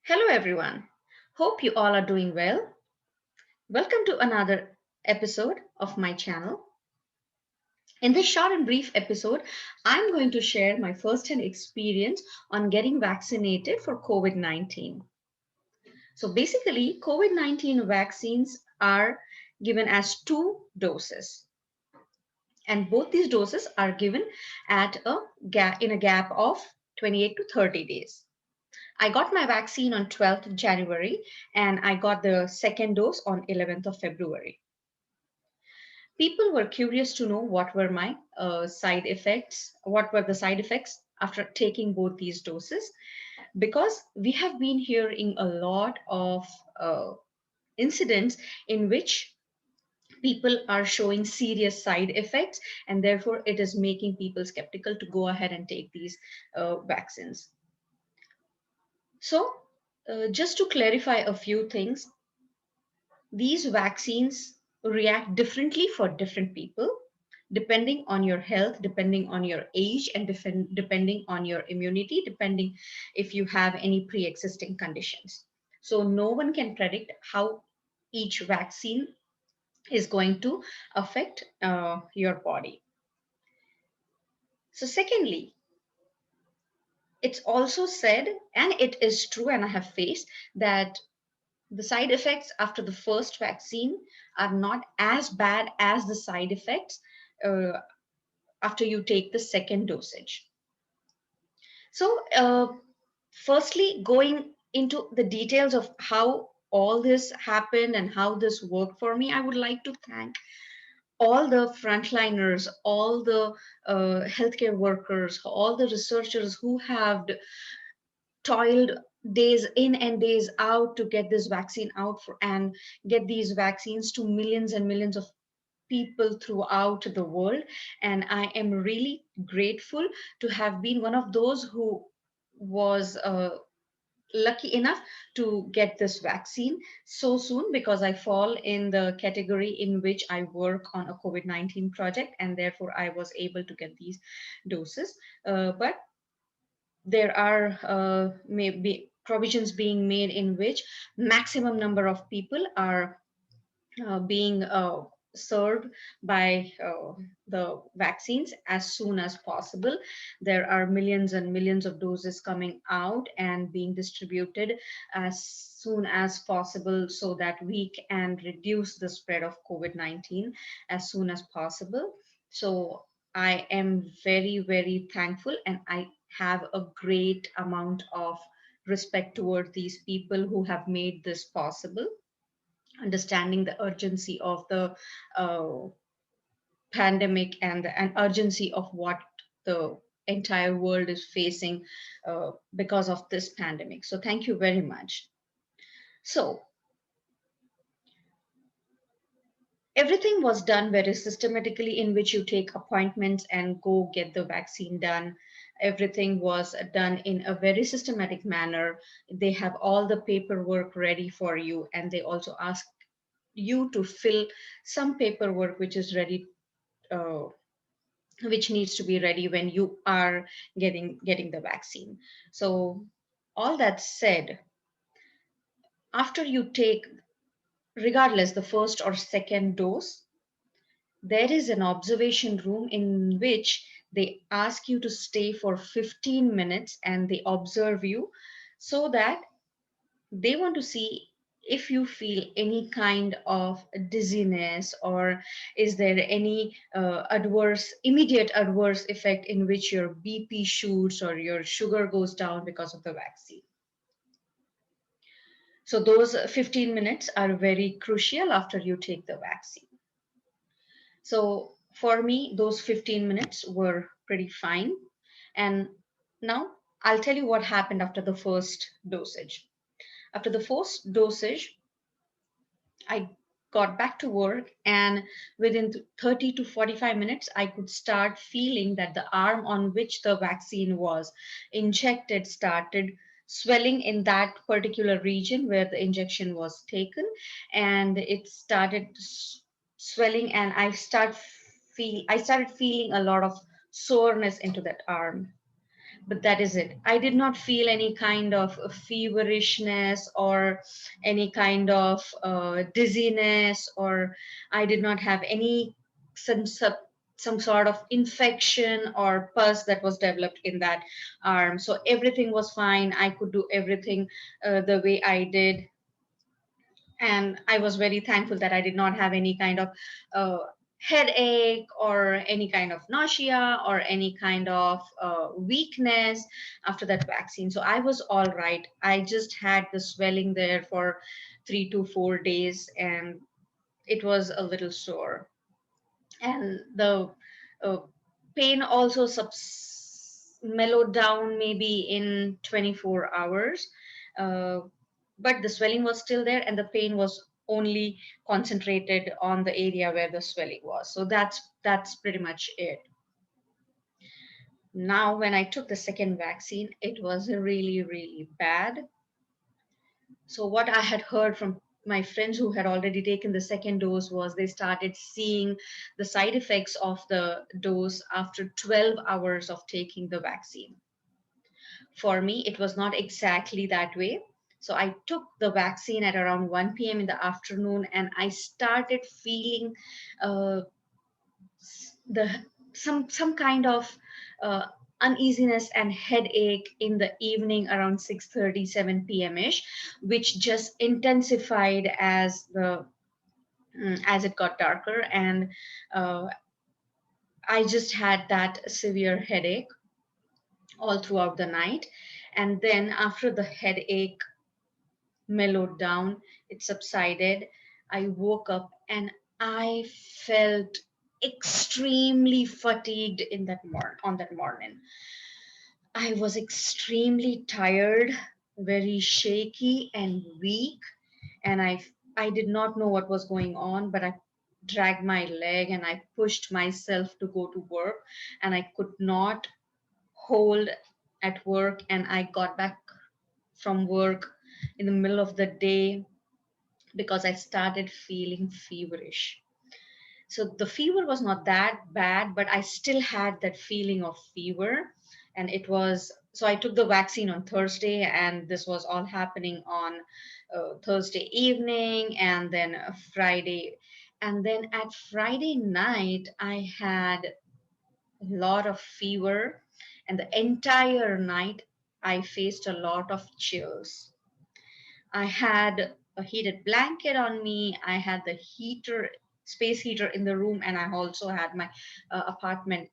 Hello, everyone. Hope you all are doing well. Welcome to another episode of my channel. In this short and brief episode, I'm going to share my first hand experience on getting vaccinated for COVID 19. So, basically, COVID 19 vaccines are given as two doses, and both these doses are given in a gap of 28 to 30 days. I got my vaccine on 12th of January and I got the second dose on 11th of February. People were curious to know what were my side effects, what were the side effects after taking both these doses, because we have been hearing a lot of incidents in which people are showing serious side effects, and therefore it is making people skeptical to go ahead and take these vaccines. So, just to clarify a few things, these vaccines react differently for different people, depending on your health, depending on your age, and depending on your immunity, depending if you have any pre existing conditions. So, no one can predict how each vaccine is going to affect your body. So, secondly, it's also said, and it is true, and I have faced that the side effects after the first vaccine are not as bad as the side effects uh, after you take the second dosage. So, firstly, going into the details of how all this happened and how this worked for me, I would like to thank all the frontliners, all the healthcare workers, all the researchers who have toiled days in and days out to get this vaccine out for and get these vaccines to millions and millions of people throughout the world. And I am really grateful to have been one of those who was lucky enough to get this vaccine so soon, because I fall in the category in which I work on a COVID 19 project, and therefore I was able to get these doses. But there are maybe provisions being made in which maximum number of people are being served by the vaccines as soon as possible. There are millions and millions of doses coming out and being distributed as soon as possible so that we can reduce the spread of COVID 19 as soon as possible. So I am very, very thankful, and I have a great amount of respect toward these people who have made this possible, understanding the urgency of the uh, pandemic and the urgency of what the entire world is facing because of this pandemic. So, thank you very much. So, everything was done very systematically, in which you take appointments and go get the vaccine done. Everything was done in a very systematic manner. They have all the paperwork ready for you, and they also ask you to fill some paperwork which is ready, uh, which needs to be ready when you are getting the vaccine. So all that said, after you take, regardless the first or second dose, there is an observation room in which they ask you to stay for 15 minutes and they observe you, so that they want to see if you feel any kind of dizziness, or is there any immediate adverse effect in which your BP shoots or your sugar goes down because of the vaccine. So those 15 minutes are very crucial after you take the vaccine. So for me, those 15 minutes were pretty fine. And now I'll tell you what happened after the first dosage. After the first dosage, I got back to work, and within 30 to 45 minutes, I could start feeling that the arm on which the vaccine was injected started swelling in that particular region where the injection was taken, and it started swelling, and I started feeling a lot of soreness into that arm. but that is it. I did not feel any kind of feverishness or any kind of dizziness, or I did not have any some some some sort of infection or pus that was developed in that arm. So everything was fine. I could do everything the way I did, and I was very thankful that I did not have any kind of uh, headache or any kind of nausea or any kind of weakness after that vaccine. So I was all right. I just had the swelling there for 3 to 4 days, and it was a little sore, and the uh, pain also mellowed down maybe in 24 hours. Uh, but the swelling was still there, and the pain was only concentrated on the area where the swelling was. So that's pretty much it. Now, when I took the second vaccine, it was really, really bad. So what I had heard from my friends who had already taken the second dose was they started seeing the side effects of the dose after 12 hours of taking the vaccine. For me, it was not exactly that way. So I took the vaccine at around 1 p.m. in the afternoon, and I started feeling uh, the some kind of uh, uneasiness and headache in the evening around 6:37 p.m. ish, which just intensified as it got darker, and uh, I just had that severe headache all throughout the night. And then after the headache mellowed down, it subsided. I woke up and I felt extremely fatigued on that morning. I was extremely tired, very shaky and weak, and I did not know what was going on, but I dragged my leg and I pushed myself to go to work, and I could not hold at work, and I got back from work in the middle of the day because I started feeling feverish. So the fever was not that bad, but I still had that feeling of fever. And it was so I took the vaccine on Thursday, and this was all happening on Thursday evening, and then Friday. And then at Friday night, I had a lot of fever, and the entire night I faced a lot of chills. I had a heated blanket on me. I had the space heater in the room, and I also had my apartment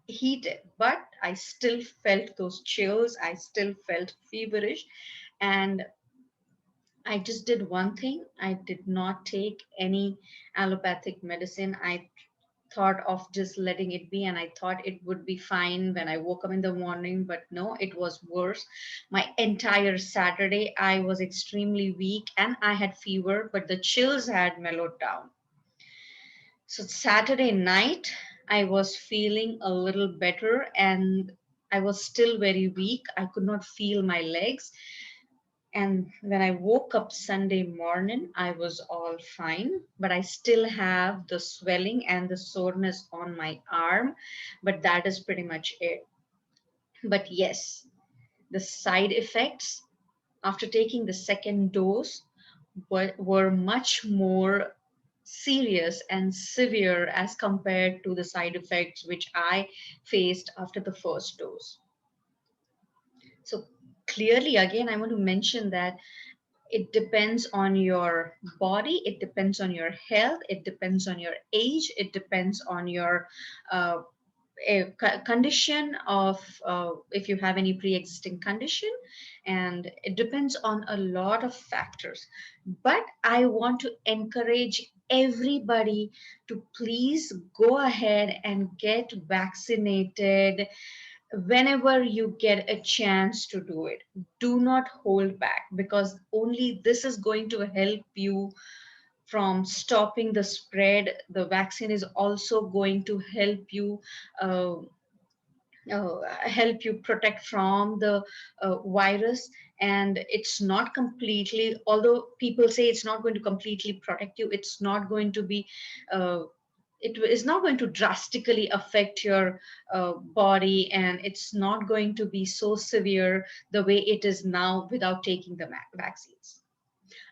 heated. But I still felt those chills. I still felt feverish. And I just did one thing. I did not take any allopathic medicine. I thought of just letting it be, and I thought it would be fine when I woke up in the morning, but no, it was worse. My entire Saturday I was extremely weak and I had fever, but the chills had mellowed down. So Saturday night I was feeling a little better, and I was still very weak. I could not feel my legs, and when I woke up Sunday morning, I was all fine, but I still have the swelling and the soreness on my arm. But that is pretty much it. But yes, the side effects after taking the second dose were much more serious and severe as compared to the side effects which I faced after the first dose. So clearly, again, I want to mention that it depends on your body, it depends on your health, it depends on your age, it depends on your uh, condition of if you have any pre-existing condition, and it depends on a lot of factors. But I want to encourage everybody to please go ahead and get vaccinated whenever you get a chance to do it. Do not hold back, because only this is going to help you from stopping the spread. The vaccine is also going to uh, help you protect from the virus. And it's not completely, although people say it's not going to completely protect you, it's not going to be uh, it is not going to drastically affect your body, and it's not going to be so severe the way it is now without taking the vaccines.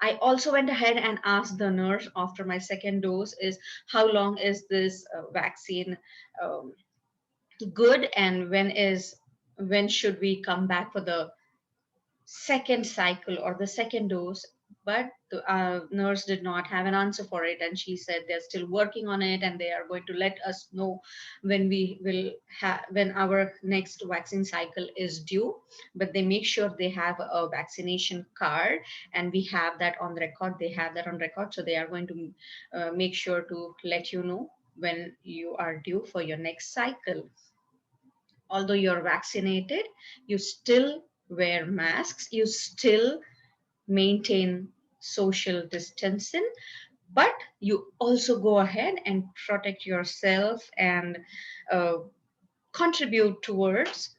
I also went ahead and asked the nurse after my second dose is how long is this vaccine um, good, and when should we come back for the second cycle or the second dose. But the nurse did not have an answer for it, and she said they're still working on it and they are going to let us know when we will have when our next vaccine cycle is due. But they make sure they have a vaccination card, and we have that on record. They have that on record, so they are going to make sure to let you know when you are due for your next cycle. Although you're vaccinated, you still wear masks, you still maintain social distancing, but you also go ahead and protect yourself and uh, contribute towards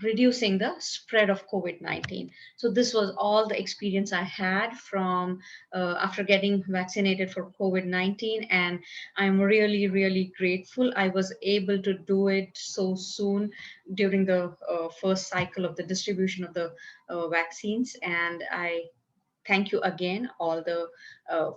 reducing the spread of COVID-19. So this was all the experience I had from after getting vaccinated for COVID-19, and I'm really, really grateful I was able to do it so soon during the first cycle of the distribution of the vaccines. And I thank you again, all the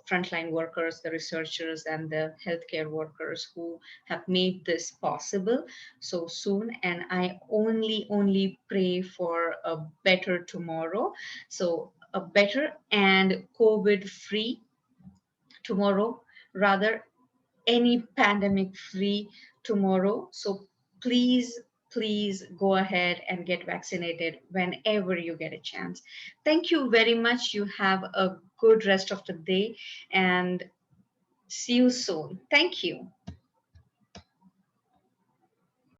frontline workers, the researchers, and the healthcare workers who have made this possible so soon. And I only pray for a better tomorrow. So, a better and COVID free tomorrow, rather, any pandemic free tomorrow. So please, please go ahead and get vaccinated whenever you get a chance. Thank you very much. You have a good rest of the day and see you soon. Thank you.